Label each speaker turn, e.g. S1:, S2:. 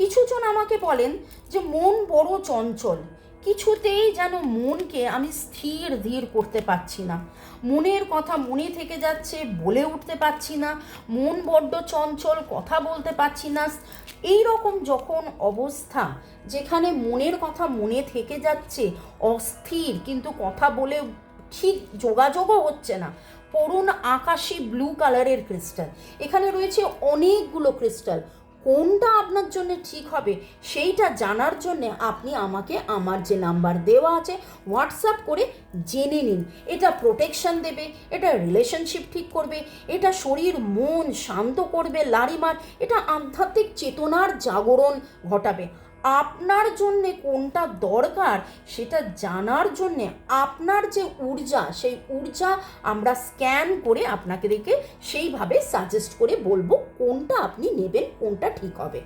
S1: কিছুজন আমাকে বলেন যে মন বড় চঞ্চল, কিছুতেই যেন মনকে আমি স্থির ধীর করতে পারছি না, মনের কথা মনে থেকে যাচ্ছে, বলে উঠতে পারছি না, মন বড্ড চঞ্চল, কথা বলতে পারছি না। এই রকম যখন অবস্থা, যেখানে মনের কথা মনে থেকে যাচ্ছে, অস্থির, কিন্তু কথা বলে ঠিক যোগাযোগও হচ্ছে না, পড়ুন আকাশি ব্লু কালারের ক্রিস্টাল। এখানে রয়েছে অনেকগুলো ক্রিস্টাল। কোনটা আপনার জন্য ঠিক হবে সেইটা জানার জন্য আপনি আমাকে আমার যে নাম্বার দেওয়া আছে হোয়াটসঅ্যাপ করে জেনে নিন। এটা প্রোটেকশন দেবে, এটা রিলেশনশিপ ঠিক করবে, এটা শরীর মন শান্ত করবে, লারিমার, এটা আধ্যাত্মিক চেতনার জাগরণ ঘটাবে। আপনার জন্যে কোনটা দরকার সেটা জানার জন্যে আপনার যে ঊর্জা, সেই ঊর্জা আমরা স্ক্যান করে আপনাকে দেখে সেইভাবে সাজেস্ট করে বলবো কোনটা আপনি নেবেন, কোনটা ঠিক হবে।